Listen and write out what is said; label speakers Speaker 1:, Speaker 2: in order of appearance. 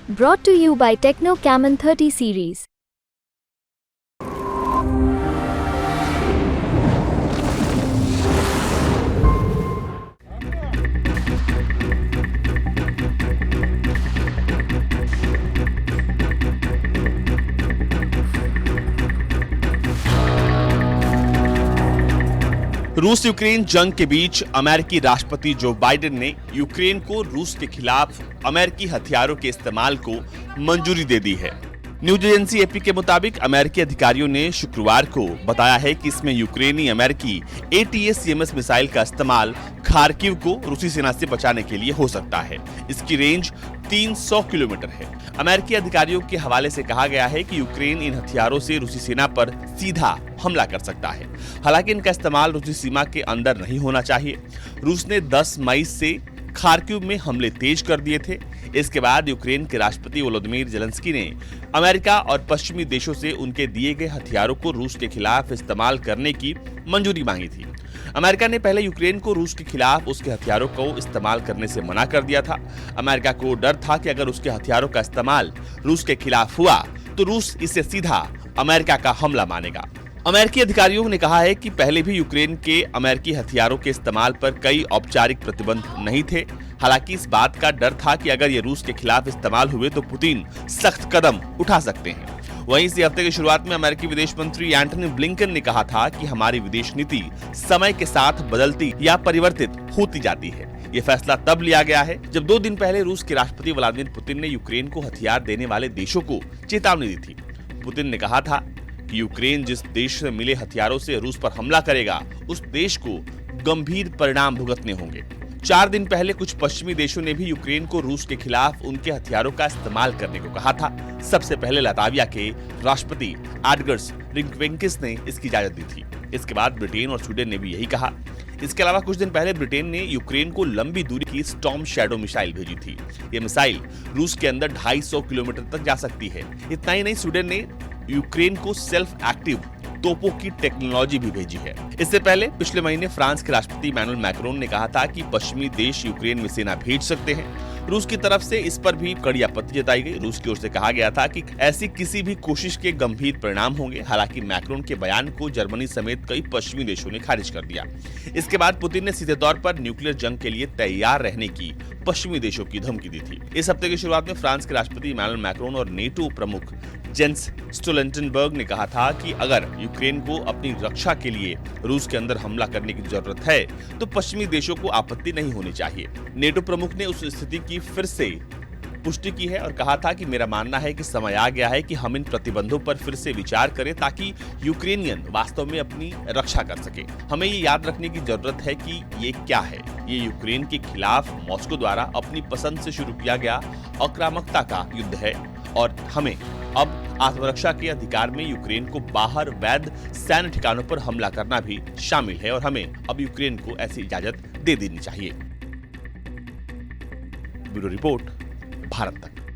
Speaker 1: Brought to you by Techno Camon 30 series.
Speaker 2: रूस Ukraine जंग के बीच अमेरिकी राष्ट्रपति जो बाइडेन ने यूक्रेन को रूस के खिलाफ अमेरिकी हथियारों के इस्तेमाल को मंजूरी दे दी है। न्यूज एजेंसी एपी के मुताबिक अमेरिकी अधिकारियों ने शुक्रवार को बताया है कि इसमें यूक्रेनी अमेरिकी ATACMS मिसाइल का इस्तेमाल खार्किव को रूसी सेना से बचाने के लिए हो सकता है। इसकी रेंज 300 किलोमीटर है। अमेरिकी अधिकारियों के हवाले से कहा गया है कि यूक्रेन इन हथियारों से रूसी सेना पर सीधा हमला कर सकता है। हालांकि इनका इस्तेमाल रूसी सीमा के अंदर नहीं होना चाहिए। रूस ने 10 मई से खार्किव में हमले तेज कर दिए थे। इसके बाद यूक्रेन के राष्ट्रपति वोलोदिमीर ज़ेलेंस्की ने अमेरिका और पश्चिमी देशों से उनके दिए गए हथियारों को रूस के खिलाफ इस्तेमाल करने की मंजूरी मांगी थी। अमेरिका ने पहले यूक्रेन को रूस के खिलाफ उसके हथियारों को इस्तेमाल करने से मना कर दिया था। अमेरिका को डर था कि अगर उसके हथियारों का इस्तेमाल रूस के खिलाफ हुआ तो रूस इसे सीधा अमेरिका का हमला मानेगा। अमेरिकी अधिकारियों ने कहा है कि पहले भी यूक्रेन के अमेरिकी हथियारों के इस्तेमाल पर कई औपचारिक प्रतिबंध नहीं थे। हालांकि इस बात का डर था कि अगर ये रूस के खिलाफ इस्तेमाल हुए तो पुतिन सख्त कदम उठा सकते हैं। वहीं इसी हफ्ते की शुरुआत में अमेरिकी विदेश मंत्री एंटनी ब्लिंकन ने कहा था कि हमारी विदेश नीति समय के साथ बदलती या परिवर्तित होती जाती है। ये फैसला तब लिया गया है जब 2 दिन पहले रूस के राष्ट्रपति व्लादिमीर पुतिन ने यूक्रेन को हथियार देने वाले देशों को चेतावनी दी थी। पुतिन ने कहा था कि यूक्रेन जिस देश से मिले हथियारों से रूस पर हमला करेगा, उस देश को गंभीर परिणाम भुगतने होंगे। 4 दिन पहले कुछ पश्चिमी देशों ने भी यूक्रेन को रूस के खिलाफ उनके हथियारों का इस्तेमाल करने को कहा था। सबसे पहले लताविया के राष्ट्रपति एडगर्स रिंकवेंकिस ने इसकी इजाजत दी थी। इसके बाद ब्रिटेन और स्वीडन ने भी यही कहा। इसके अलावा कुछ दिन पहले ब्रिटेन ने यूक्रेन को लंबी दूरी की स्टॉर्म शैडो मिसाइल भेजी थी। ये मिसाइल रूस के अंदर 250 किलोमीटर तक जा सकती है। इतना ही नहीं, स्वीडन ने यूक्रेन को सेल्फ एक्टिव तोपों की टेक्नोलॉजी भी भेजी है। इससे पहले पिछले महीने फ्रांस के राष्ट्रपति इमैनुअल मैक्रोन ने कहा था कि पश्चिमी देश यूक्रेन में सेना भेज सकते हैं। रूस की तरफ से इस पर भी कड़ी आपत्ति जताई गई। रूस की ओर से कहा गया था कि ऐसी किसी भी कोशिश के गंभीर परिणाम होंगे। हालांकि मैक्रोन के बयान को जर्मनी समेत कई पश्चिमी देशों ने खारिज कर दिया। इसके बाद पुतिन ने सीधे तौर पर न्यूक्लियर जंग के लिए तैयार रहने की पश्चिमी देशों की धमकी दी थी। इस हफ्ते की शुरुआत में फ्रांस के राष्ट्रपति इमैनुअल मैक्रोन और नेटो प्रमुख जेंस स्टोल्टनबर्ग ने कहा था कि अगर यूक्रेन को अपनी रक्षा के लिए रूस के अंदर हमला करने की जरूरत है तो पश्चिमी देशों को आपत्ति नहीं होनी चाहिए। नेटो प्रमुख ने उस स्थिति की फिर से पुष्टि की है और कहा था कि मेरा मानना है कि समय आ गया है कि हम इन प्रतिबंधों पर फिर से विचार करें ताकि यूक्रेनियन वास्तव में अपनी रक्षा कर सके। हमें ये याद रखने की जरूरत है कि ये क्या है। ये यूक्रेन के खिलाफ मॉस्को द्वारा अपनी पसंद से शुरू किया गया आक्रामकता का युद्ध है और हमें अब आत्मरक्षा के अधिकार में यूक्रेन को बाहर वैध सैन्य ठिकानों पर हमला करना भी शामिल है और हमें अब यूक्रेन को ऐसी इजाजत दे देनी चाहिए। ब्यूरो रिपोर्ट, भारत तक।